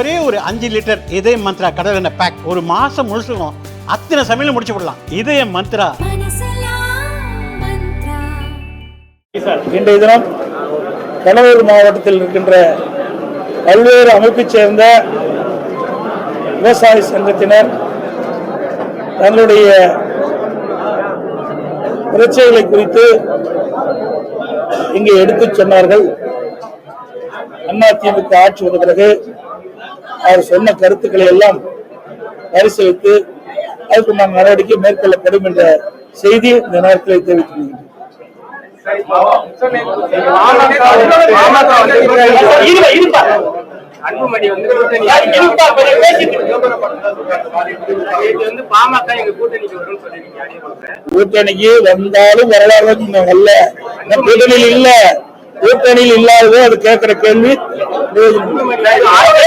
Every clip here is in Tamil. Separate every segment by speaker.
Speaker 1: ஒரே ஒரு 5 லிட்டர் இதய மந்த்ரா கடல் எண்ணெய் பேக் ஒரு மாசம் முழுசுக்கும் அத்தனை சமையல் முடிச்சு விடலாம். இதய மந்த்ரா.
Speaker 2: இன்றைய தினம் கடலூர் மாவட்டத்தில் இருக்கின்ற பல்வேறு அமைப்பைச் சேர்ந்த விவசாய சங்கத்தினர் தங்களுடைய பிரச்சனைகளை குறித்து இங்கே எடுத்துச் சொன்னார்கள். அதிமுக ஆட்சி வந்த பிறகு அவர் சொன்ன கருத்துக்களை எல்லாம் பரிசீலித்து அதுக்கு நான் நடவடிக்கை மேற்கொள்ளப்படும் என்ற செய்தி இந்த நேரத்தில் தெரிவித்துள்ளேன். கூட்டணிக்கு வந்தாலும் வரலாறு அல்ல, கூட்டணியில் இல்ல, கூட்டணியில் இல்லாததோ அது கேட்கிற கேள்வி.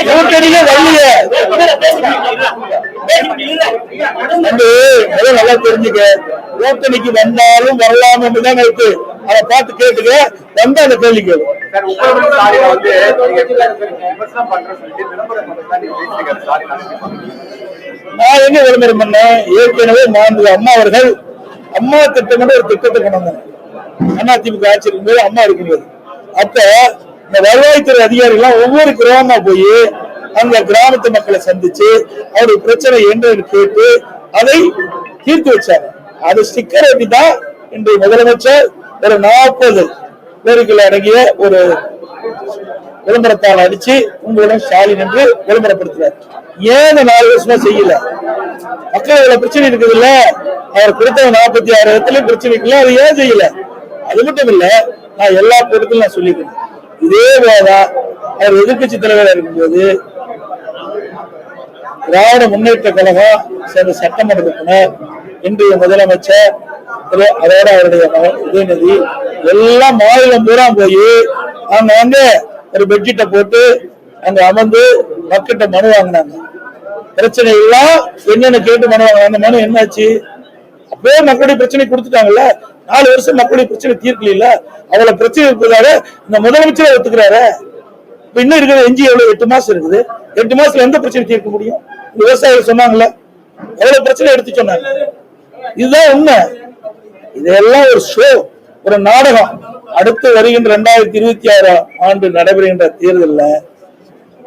Speaker 2: கூட்டணியே வரலைய நல்லா தெரிஞ்சுக்க. கூட்டணிக்கு வந்தாலும் வரலாம் என்றுதான் இருக்கு. அதை பார்த்து கேட்டுக்க, வந்தா அந்த கேள்வி கேளு. நான் எங்க விளம்பரம் பண்ணேன்? ஏற்கனவே அம்மா அவர்கள் அம்மா திட்டம் ஒரு திட்டத்தை கொண்டு வந்தாங்க. அதிமுக ஆட்சி இருக்கும்போது அம்மா இருக்கும்போது அப்ப இந்த வருவாய்த்துறை அதிகாரிகள் ஒவ்வொரு கிராமமா போய் அந்த கிராமத்து மக்களை சந்திச்சு அவருடைய பிரச்சனை என்று கேட்டு அதை தீர்த்து வச்சாங்க. அது ஸ்டிக்கர் ஒட்டி தான் இன்றைய முதலமைச்சர் ஒரு 40 பேருக்குள்ள அடங்கிய ஒரு விளம்பரத்தால் அடிச்சு உங்களுடன் ஸ்டாலின் என்று விளம்பரப்படுத்துறார். ஏன் 4 வருஷமா செய்யல? மக்கள் இவ்வளவு பிரச்சனை இருக்குது இல்ல, அவர் கொடுத்த 46 இடத்துலயும் பிரச்சனை இருக்குல்ல, அது ஏன் செய்யல? அது மட்டும் இல்ல, நான் எல்லா கூட்டத்திலும் நான் சொல்லிக்கிறேன். இதே போலதான் அவர் எதிர்கட்சி தலைவராக இருக்கும்போது திராவிட முன்னேற்ற கழகம் சேர்ந்த சட்டமன்ற உறுப்பினர் இன்றைய முதலமைச்சர் அதோட அவருடைய மகன் உதயநிதி எல்லாம் மாநிலம் பூரா போய் அவங்க வந்து ஒரு பெட்ஷீட்டை போட்டு அங்க அமர்ந்து மக்கள்கிட்ட மனு வாங்கினாங்க. பிரச்சனை எல்லாம் என்னன்னு கேட்டு மனு வாங்கினாங்க. அந்த மனு என்னாச்சு? அப்பவே மக்களுடைய பிரச்சனை கொடுத்துட்டாங்கல்ல. 4 வருஷம் மக்களுடைய பிரச்சனை தீர்க்கல. அவ்வளவு பிரச்சனை இருப்பதாக இந்த முதலமைச்சர் ஒத்துக்கிறாரு. இப்ப இன்னும் இருக்கிற எஞ்சி எவ்வளவு 8 மாசம் இருக்குது. 8 மாசத்துல எந்த பிரச்சனை தீர்க்க முடியும்? விவசாயிகள் சொன்னாங்கல்ல, எவ்வளவு பிரச்சனை எடுத்து சொன்னாங்க. இதுதான் உண்மை. இதெல்லாம் ஒரு ஷோ, ஒரு நாடகம். அடுத்து வருகின்ற 2026 ஆண்டு நடைபெறுகின்ற தேர்தலில்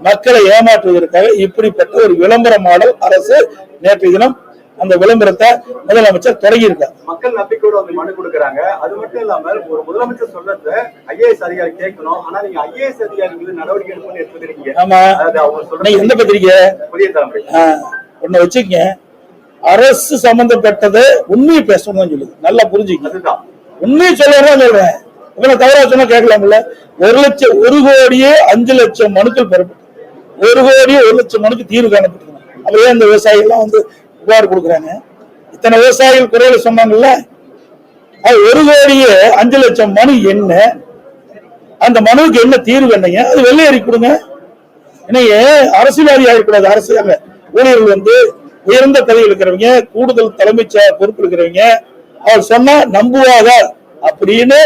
Speaker 2: மக்களை ஏமாற்றுவதற்காக இப்படிப்பட்ட ஒரு விளம்பர மாடல் அரசு நேற்றைய தினம் அந்த விளம்பரத்தை முதலமைச்சர் தொடங்கியிருக்கார்.
Speaker 3: மக்கள் நம்பிக்கையோட வந்து மனு கொடுக்கறாங்க. அது மட்டும் இல்லாம ஒரு முதலமைச்சர் சொல்றத IAS அதிகாரி கேட்கணும். ஆனா நீங்க IAS அதிகாரிகள் நடவடிக்கை எடுக்கணும்னு எடுத்துக்கிறீங்க. ஆமா,
Speaker 2: எந்த பத்திரிக்கை?
Speaker 3: புதிய தலைமுறை.
Speaker 2: ஒண்ணு வச்சுக்கங்க, அரசு சம்பந்தப்பட்டது உண்மையை பேசணும் சொல்லுது. நல்லா புரிஞ்சுக்க. அதுதான் உண்மையை சொல்லதான் சொல்றேன். இவ்வளவு தவறா சொன்னா கேட்கலாம்ல. 1 கோடியே 5 லட்சம் மனுக்கள் பெறப்பட்டு 1 கோடியே 1 லட்சம் மனுக்கு தீர்வு காணப்பட்டிருக்காங்க. அப்படியே இந்த விவசாயிகள் எல்லாம் வந்து புகார் கொடுக்குறாங்க. இத்தனை விவசாயிகள் குறையில சொன்னாங்கல்ல, 1 கோடியே 5 லட்சம் மனு என்ன, அந்த மனுவுக்கு என்ன தீர்வு என்னங்க? அது வெள்ளையறி கொடுங்க. என்னைய அரசியல்வாதி ஆகக்கூடாது. அரசியல் ஊழியர்கள் வந்து உயர்ந்த பதவி இருக்கிறவங்க, கூடுதல் தலைமைச் பொறுப்பு இருக்கிறவங்க, அவர் சொன்னா நம்புவாத அப்படின்னு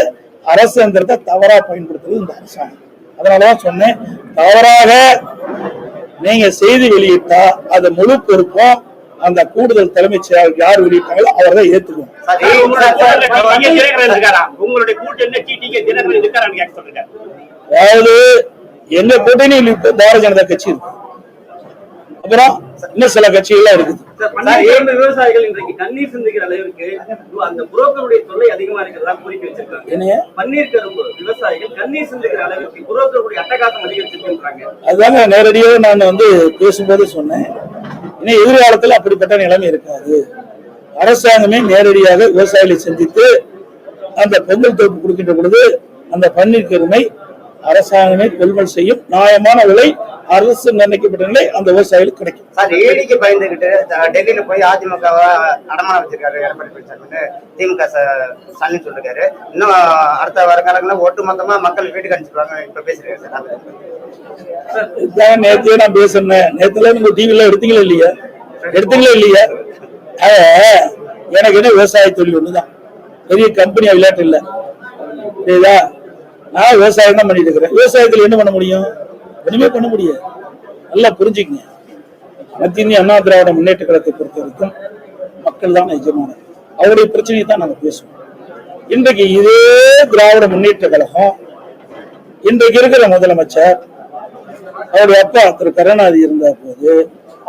Speaker 2: அரசு எந்திரத்தை தவறா பயன்படுத்துறது இந்த அரசாங்கம். அதனாலதான் சொன்னேன், தவறாக நீங்க செய்தி வெளியிட்டா அது முழு பொறுப்பும் அந்த கூடுதல் தலைமைச் செயலாளர் யார் வெளியிட்டாங்களோ அவர் தான் ஏத்துக்கணும். அதாவது எங்க கூட்டணியில் இப்ப பாரதிய ஜனதா கட்சி இருக்கு, அப்புறம் இன்னும் சில கட்சிகள் இருக்குது.
Speaker 4: விவசாயிகள் இன்றைக்கு கண்ணீர் சிந்துகிற அளவுக்கு அந்த புரோக்கருடைய தொல்லை அதிகமா இருக்கிறதா கோரிக்கை வச்சிருக்காங்க. பன்னீர் கரும்பு விவசாயிகள் கண்ணீர் சிந்துகிற அளவுக்கு புரோக்கருடைய அட்டகாசம் அதிகரிச்சிருக்காங்க. அதுதாங்க
Speaker 2: நேரடியாக நான் வந்து பேசும்போது சொன்னேன். இன்னும் எதிர்காலத்தில் அப்படிப்பட்ட நிலைமை இருக்காது. அரசாங்கமே நேரடியாக விவசாயிகளை சந்தித்து அந்த பொங்கல் தொகுப்பு கொடுக்கின்ற பொழுது அந்த பன்னீர் கருமை அரசாங்கமே கொள்முதல் செய்யும். நியாயமான விலை அரசு நிர்ணயிக்கப்பட்ட நிலை அந்த விவசாயிகளுக்கு கிடைக்கும்.
Speaker 4: ஏடிக்கு பயந்துகிட்டு டெல்லியில போய் அதிமுக அடமான வச்சிருக்காரு எடப்பாடி பழனிசாமி, திமுக ஸ்டாலின் சொல்லிருக்காரு. இன்னும் அடுத்த வருங்காலங்களில் ஒட்டுமொத்தமா மக்கள் வீட்டுக்கு அனுப்பிச்சிருவாங்க. இப்ப பேசுறேன்
Speaker 2: சார், நேற்று நான் பேசுறேன். நேத்துல நீங்க டிவில எடுத்தீங்களா இல்லையா? எடுத்தீங்களா இல்லையா? எனக்கு என்ன விவசாய தொழில் ஒண்ணுதான், பெரிய கம்பெனியா விளையாட்டு இல்ல. சரிதா? நான் விவசாயம் தான் பண்ணிட்டு இருக்கிறேன். விவசாயத்துல என்ன பண்ண முடியும்? ஒண்ணுமே பண்ண முடியாது. நல்லா புரிஞ்சுக்கங்க. மத்திய இந்திய அண்ணா திராவிட முன்னேற்ற கழகத்தை பொறுத்த வரைக்கும் மக்கள் தான் எஜமானர். அவருடைய பிரச்சனையை தான் நாங்க பேசுவோம். இன்றைக்கு இதே திராவிட முன்னேற்ற கழகம் இன்றைக்கு இருக்கிற முதலமைச்சர் அவருடைய அப்பா திரு கருணாநிதி இருந்த போது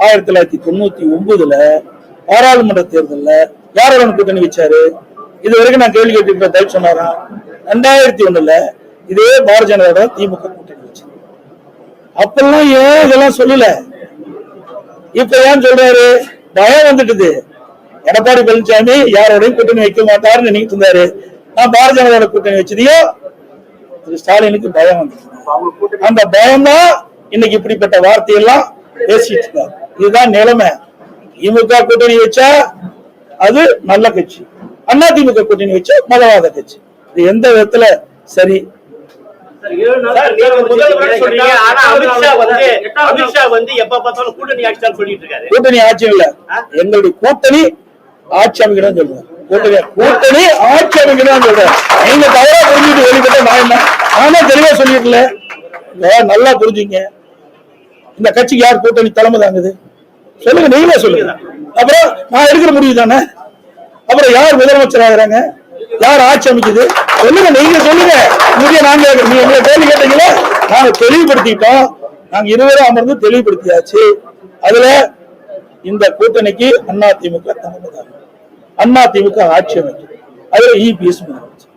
Speaker 2: 1999 பாராளுமன்ற தேர்தலில் யாரோட கூட்டணி வச்சாரு? இது வரைக்கும் நான் கேள்வி கேட்டு தயவு சொன்னாரா? 2001 இதே பாரதிய ஜனதா திமுக கூட்டணி வச்சு. அப்பெல்லாம் ஏன் இதெல்லாம் சொல்லல? இப்ப ஏன் சொல்றாரு? பயம் வந்துட்டுது. எடப்பாடி பழனிசாமி யாரோடையும் கூட்டணி வைக்க மாட்டாருன்னு நினைக்கிட்டு இருந்தாரு. நான் பாரதிய ஜனதா கூட்டணி வச்சதையோ திரு ஸ்டாலினுக்கு பயம் வந்துட்டு, அந்த பயம் தான் இன்னைக்கு இப்படிப்பட்ட வார்த்தையெல்லாம் பேசிட்டு இருக்காரு. இதுதான் நிலைமை. திமுக கூட்டணி வச்சா அது நல்ல கட்சி, அண்ணா திமுக கூட்டணி வச்சா மதவாத கட்சி. இது எந்த விதத்துல சரி? கூட்டணி ஆட்சி இல்ல, எங்களுடைய கூட்டணி ஆட்சி அமைக்கணும் சொல்றேன். கூட்டணி ஆட்சி அமைக்கணும் சொல்றேன். நீங்க தவறா புரிஞ்சுட்டு வெளிப்பட்ட நான் என்ன? நானே தெளிவா சொல்லிடல. நல்லா புரிஞ்சுங்க. இந்த கட்சிக்கு யார் கூட்டணி தலைமை தாங்குது சொல்லுங்க, நீங்களே சொல்லுங்க. அப்புறம் நான் எடுக்கிற முடிவு தானே. அப்புறம் யார் முதலமைச்சர் ஆகுறாங்க, யார் ஆட்சி அமைக்குது சொல்லுங்க, நீங்க சொல்லுங்க. நாங்க நீங்க எங்களை கேள்வி கேட்டீங்களா? நாங்க தெளிவுபடுத்திட்டோம். நாங்க இருவரும் அமர்ந்து தெளிவுபடுத்தியாச்சு. அதுல இந்த கூட்டணிக்கு அண்ணா திமுக தலைமை தாங்க, அண்ணா திமுக ஆட்சி அமைக்கும். அதுல இபிஎஸ்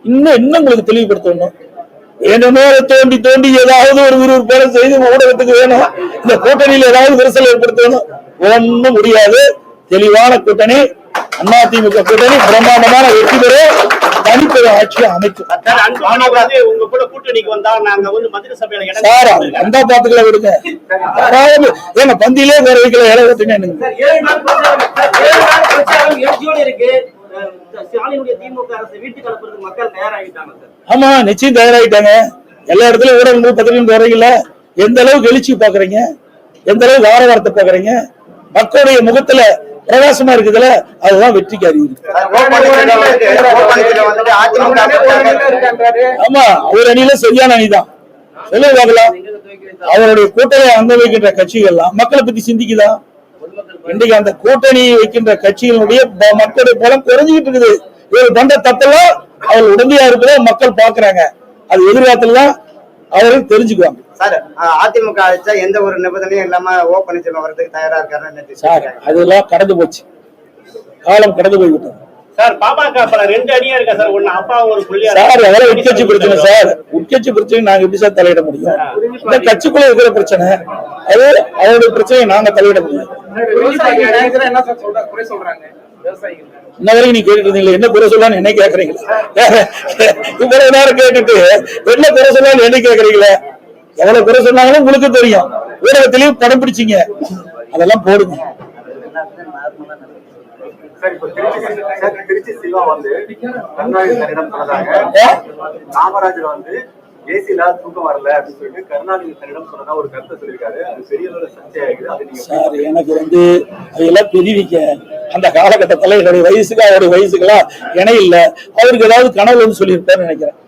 Speaker 2: இன்னும் உங்களுக்கு தெளிவுபடுத்தணும். வேணுமே தோண்டி தோண்டி ஏதாவது ஒரு பேரை செய்து ஊடகத்துக்கு வேணும். இந்த கூட்டணியில் ஏதாவது விரிசல் ஏற்படுத்தணும். ஒன்னும் முடியாது. தெளிவான கூட்டணி அண்ணா திமுக கூட்டணி பிரம்மாண்டமான வெற்றி பெற தனிப்பெரும் ஆட்சியை அமைக்கும்.
Speaker 4: உங்க கூட கூட்டணிக்கு வந்தா நாங்க வந்து மந்திரி சபையில
Speaker 2: சார் அந்த பாத்துக்களை விடுங்க. ஏங்க பந்தியிலே வேற வைக்கல இலவசங்க
Speaker 4: இருக்கு. திமுக அரசு வீட்டுக்கு அனுப்புறதுக்கு மக்கள் தயாராகிட்டாங்க.
Speaker 2: ஆமா, நிச்சயம் தயாராகிட்டாங்க. எல்லா இடத்துலயும் ஊடகங்கள் பத்திரிகை வரையில எந்த அளவுக்கு எழுச்சி பாக்குறீங்க, எந்த அளவுக்கு வார வார்த்தை பாக்குறீங்க, மக்களுடைய முகத்துல பிரகாசமா இருக்குதுல, அதுதான் வெற்றிக்கு அறிகுறி. ஆமா, அவர் அணியில சரியான அணிதான். சொல்ல பார்க்கலாம். அவருடைய கூட்டணி அங்க வைக்கின்ற கட்சிகள்லாம் மக்களை பத்தி சிந்திக்குதா? இன்றைக்கு அந்த கூட்டணி வைக்கின்ற கட்சிகளுடைய மக்களுடைய பலம் குறைஞ்சிட்டு இருக்குது. இவர் பண்ற தப்பெல்லாம் அவர் உடனடியா இருக்கிற மக்கள் பாக்குறாங்க. அது எதிர்காலத்துலதான் அவர்கள் தெரிஞ்சுக்குவாங்க.
Speaker 5: சார், அதிமுக ஆட்சியா எந்த ஒரு நிபந்தனையும் இல்லாம ஓ பன்னீர்செல்வம் வரதுக்கு தயாரா இருக்காரு
Speaker 2: சார். அதெல்லாம் கடந்து போச்சு, காலம் கடந்து போய்விட்டது
Speaker 4: சார். பாமக 2 அணியா இருக்கா சார்? ஒண்ணு அப்பா ஒரு புள்ளியா
Speaker 2: சார். அதெல்லாம் உட்கட்சி பிரச்சனை சார். உட்கட்சி பிரச்சனை நாங்க எப்படி சார் தலையிட முடியும்? இந்த கட்சிக்குள்ள இருக்கிற பிரச்சனை, அது அவருடைய பிரச்சனையை நாங்க தலையிட முடியும். இன்ன வரைக்கும் நீ கேட்டுட்டு இருந்தீங்களா என்ன குறை சொல்லான்னு என்ன கேக்குறீங்களா? இவ்வளவு நேரம் கேட்டுட்டு என்ன குறை சொல்லான்னு என்ன கேக்குறீங்களா? எவ்வளவு குறை சொன்னாங்களும் உங்களுக்கு தெரியும். ஊடகத்திலையும் படம் பிடிச்சிங்க, அதெல்லாம் போடுங்க.
Speaker 3: திருச்சி சிவா வந்து கருணாநிதி காமராஜர் வந்து ஏசில தூக்கம் வரல அப்படின்னு சொல்லிட்டு கருணாநிதி தன்னிடம் சொன்னதா ஒரு கருத்தை சொல்லியிருக்காரு. அது பெரிய சர்ச்சையாகுது. அது நீங்க
Speaker 2: சார், எனக்கு வந்து அதெல்லாம் தெரிவிக்க அந்த காலகட்டத்தில் என்னுடைய வயசுக்கு அவருடைய வயசுக்கெல்லாம் இணை இல்லை. அவருக்கு ஏதாவது கனவுன்னு சொல்லியிருப்பாருன்னு நினைக்கிறேன்.